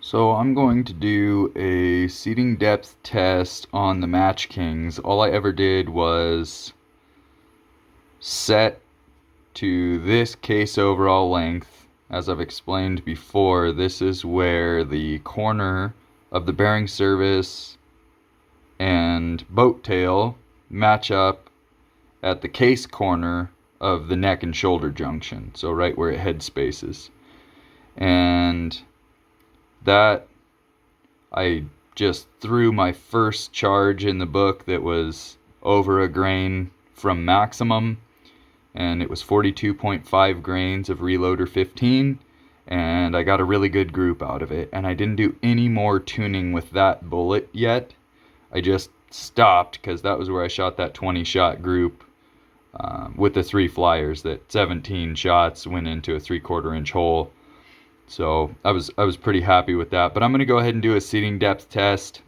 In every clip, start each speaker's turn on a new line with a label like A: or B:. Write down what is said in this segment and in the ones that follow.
A: So I'm going to do a seating depth test on the Match Kings. All I ever did was set to this case overall length. As I've explained before, this is where the corner of the bearing surface and boat tail match up at the case corner of the neck and shoulder junction. So right where it head spaces. And that I just threw my first charge in the book that was over a grain from maximum, and it was 42.5 grains of reloader 15, and I got a really good group out of it. And I didn't do any more tuning with that bullet yet. I just stopped because that was where I shot that 20 shot group with the 3 flyers. That 17 shots went into a 3/4 inch hole. So I was pretty happy with that. But I'm going to go ahead and do a seating depth test.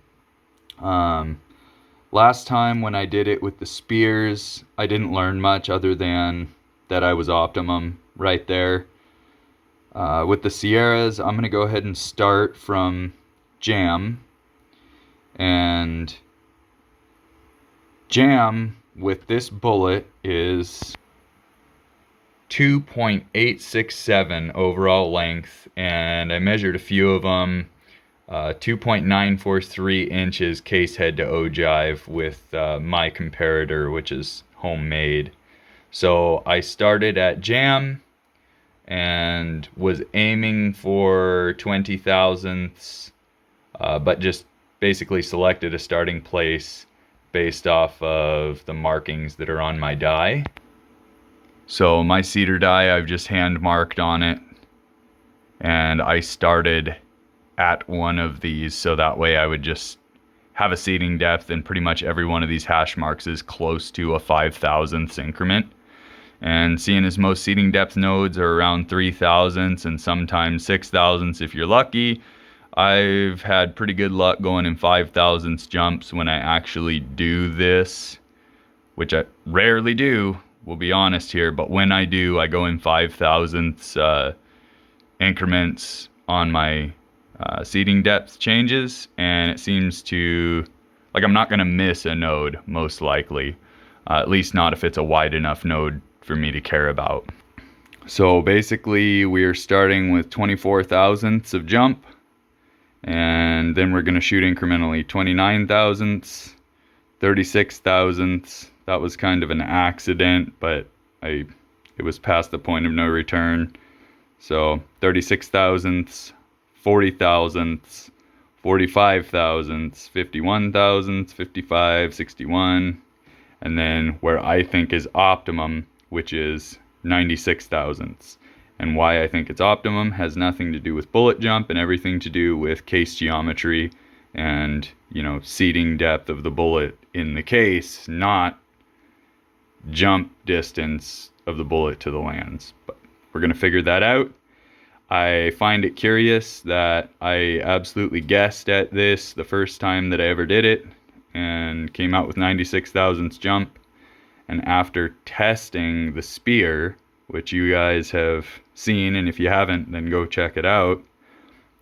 A: Last time when I did it with the spears, I didn't learn much other than that I was optimum right there. With the Sierras, I'm going to go ahead and start from jam. And jam with this bullet is 2.867 overall length, and I measured a few of them. 2.943 inches case head to ogive with my comparator, which is homemade. So I started at jam and was aiming for 20 thousandths, but just basically selected a starting place based off of the markings that are on my die. So my cedar die, I've just hand marked on it, and I started at one of these, so that way I would just have a seating depth, and pretty much every one of these hash marks is close to a 5/1000ths increment. And seeing as most seating depth nodes are around 3/1000ths and sometimes 6/1000ths if you're lucky, I've had pretty good luck going in 5/1000ths jumps when I actually do this, which I rarely do, we'll be honest here, but when I do, I go in 5/1000ths increments on my seating depth changes, and it seems to, like, I'm not going to miss a node, most likely. At least not if it's a wide enough node for me to care about. So basically, we are starting with 24 thousandths of jump, and then we're going to shoot incrementally 29 thousandths, 36 thousandths. That was kind of an accident, but it was past the point of no return. So 36 thousandths, 40 thousandths, 45 thousandths, 51 thousandths, 55, 61, and then where I think is optimum, which is 96 thousandths. And why I think it's optimum has nothing to do with bullet jump and everything to do with case geometry and, seating depth of the bullet in the case, not jump distance of the bullet to the lands. But we're going to figure that out. I find it curious that I absolutely guessed at this the first time that I ever did it and came out with 96 thousandths jump. And after testing the spear, which you guys have seen, and if you haven't, then go check it out,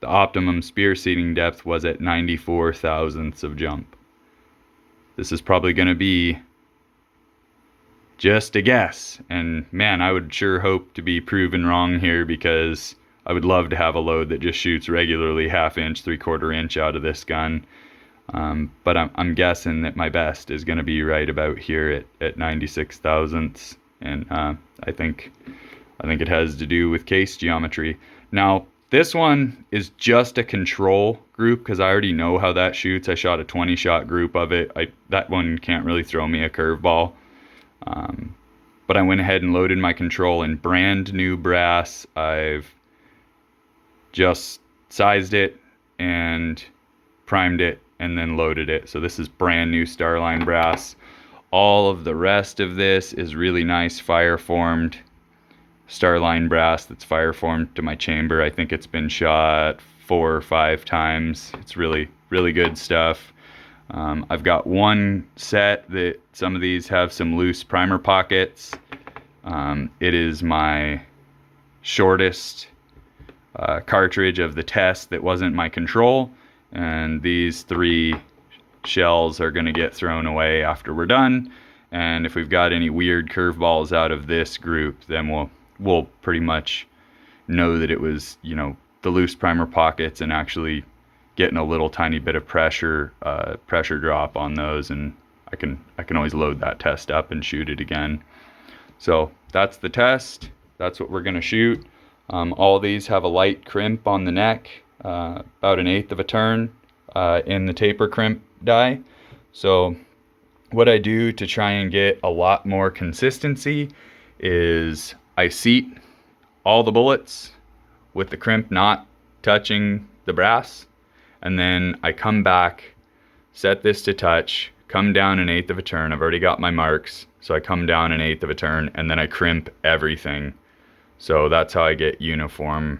A: the optimum spear seating depth was at 94 thousandths of jump. This is probably going to be just a guess, and man, I would sure hope to be proven wrong here, because I would love to have a load that just shoots regularly 1/2 inch, 3/4 inch out of this gun. But I'm guessing that my best is going to be right about here at 96 thousandths, and I think it has to do with case geometry. Now, this one is just a control group because I already know how that shoots. I shot a 20 shot group of it. That one can't really throw me a curveball. But I went ahead and loaded my control in brand new brass. I've just sized it and primed it and then loaded it. So this is brand new Starline brass. All of the rest of this is really nice fire formed Starline brass that's fire formed to my chamber. I think it's been shot 4 or 5 times. It's really, really good stuff. I've got one set that some of these have some loose primer pockets. It is my shortest cartridge of the test that wasn't my control, and these 3 shells are going to get thrown away after we're done. And if we've got any weird curveballs out of this group, then we'll pretty much know that it was, you know, the loose primer pockets and actually getting a little tiny bit of pressure drop on those, and I can always load that test up and shoot it again. So that's the test. That's what we're going to shoot. All these have a light crimp on the neck, about 1/8 of a turn in the taper crimp die. So what I do to try and get a lot more consistency is I seat all the bullets with the crimp not touching the brass, and then I come back, set this to touch, come down 1/8 of a turn. I've already got my marks, so I come down 1/8 of a turn, and then I crimp everything. So that's how I get uniform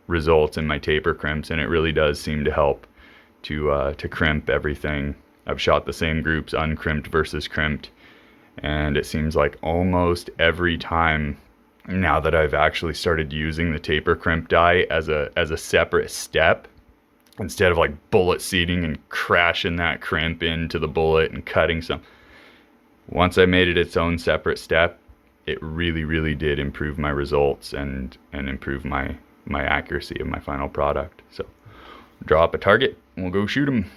A: results in my taper crimps, and it really does seem to help to crimp everything. I've shot the same groups uncrimped versus crimped, and it seems like almost every time now that I've actually started using the taper crimp die as a separate step, instead of like bullet seating and crashing that crimp into the bullet and cutting some. Once I made it its own separate step, it really did improve my results and improve my accuracy of my final product. So draw up a target and we'll go shoot them.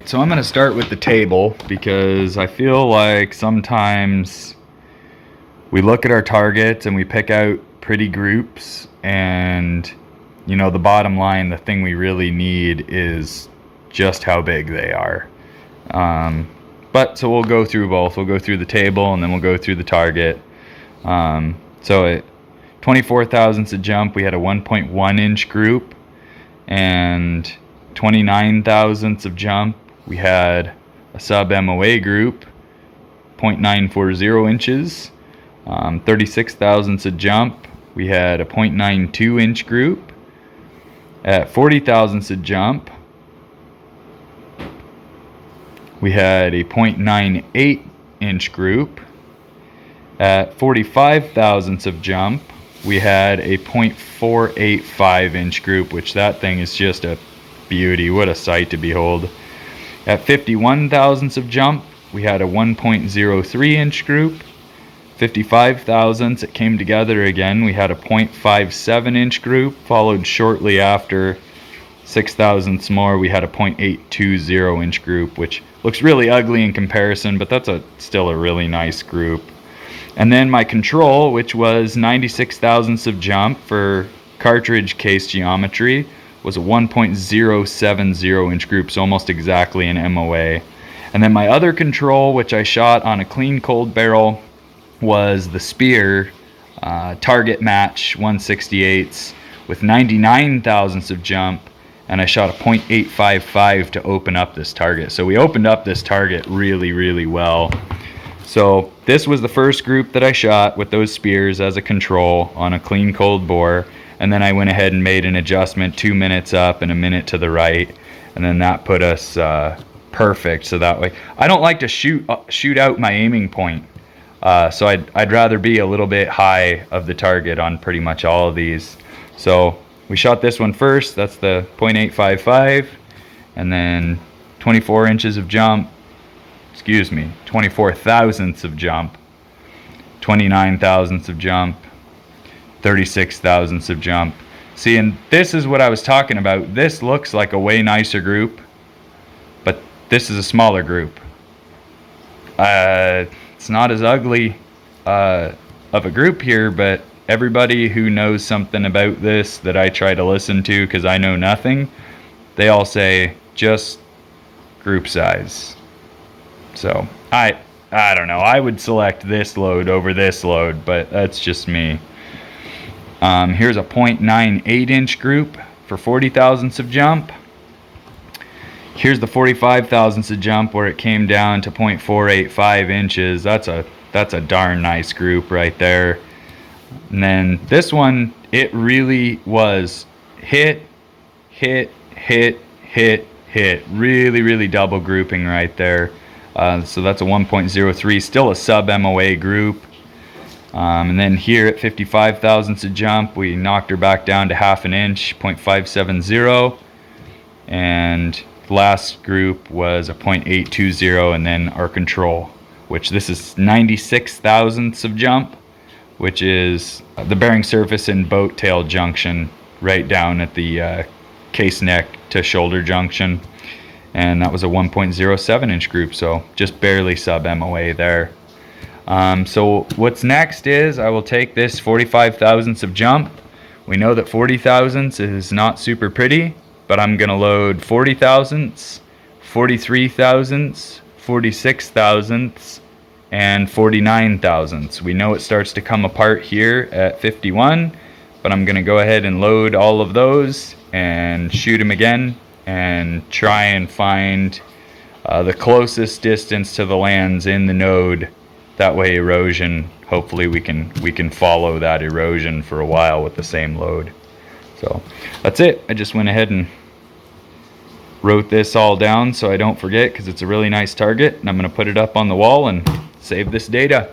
A: So I'm going to start with the table because I feel like sometimes we look at our targets and we pick out pretty groups, and you know, the bottom line, the thing we really need is just how big they are. But so we'll go through both. We'll go through the table and then we'll go through the target. So at 24 thousandths a jump, we had a 1.1 inch group, and 29 thousandths of jump, we had a sub-MOA group, 0.940 inches. 36 thousandths a jump, we had a 0.92 inch group. At 40 thousandths of jump, we had a 0.98 inch group. At 45 thousandths of jump, we had a 0.485 inch group, which that thing is just a beauty. What a sight to behold. At 51 thousandths of jump, we had a 1.03 inch group. 55 thousandths, it came together again. We had a 0.57 inch group, followed shortly after 6 thousandths more, we had a 0.820 inch group, which looks really ugly in comparison, but that's still a really nice group. And then my control, which was 96 thousandths of jump for cartridge case geometry, was a 1.070 inch group, so almost exactly an MOA. And then my other control, which I shot on a clean cold barrel, was the Spear target match 1/68 with 99 thousandths of jump, and I shot a 0.855 to open up this target. So we opened up this target really, really well. So this was the first group that I shot with those spears as a control on a clean cold bore, and then I went ahead and made an adjustment 2 minutes up and a minute to the right, and then that put us perfect. So that way, I don't like to shoot out my aiming point, so I'd rather be a little bit high of the target on pretty much all of these. So we shot this one first, that's the 0.855, and then 24 inches of jump, 24 thousandths of jump, 29 thousandths of jump, 36 thousandths of jump. See, and this is what I was talking about. This looks like a way nicer group, but this is a smaller group. It's not as ugly of a group here, but everybody who knows something about this that I try to listen to, because I know nothing, they all say just group size. So I don't know. I would select this load over this load, but that's just me. Here's a 0.98 inch group for 40 thousandths of jump. Here's the 45 thousandths of jump where it came down to 0.485 inches. That's a darn nice group right there. And then this one, it really was hit, hit, hit, hit, hit. Really, really double grouping right there. So that's a 1.03, still a sub-MOA group. And then here at 55 thousandths of jump, we knocked her back down to half an inch, 0.570. And the last group was a 0.820, and then our control, which this is 96 thousandths of jump, which is the bearing surface and boat tail junction right down at the case neck to shoulder junction. And that was a 1.07 inch group, so just barely sub-MOA there. So what's next is I will take this 45 thousandths of jump. We know that 40 thousandths is not super pretty, but I'm going to load 40 thousandths, 43 thousandths, 46 thousandths, and 49 thousandths. We know it starts to come apart here at 51, but I'm going to go ahead and load all of those and shoot them again and try and find the closest distance to the lands in the node. That way erosion, hopefully we can follow that erosion for a while with the same load. So that's it. I just went ahead and wrote this all down so I don't forget, because it's a really nice target, and I'm going to put it up on the wall and save this data.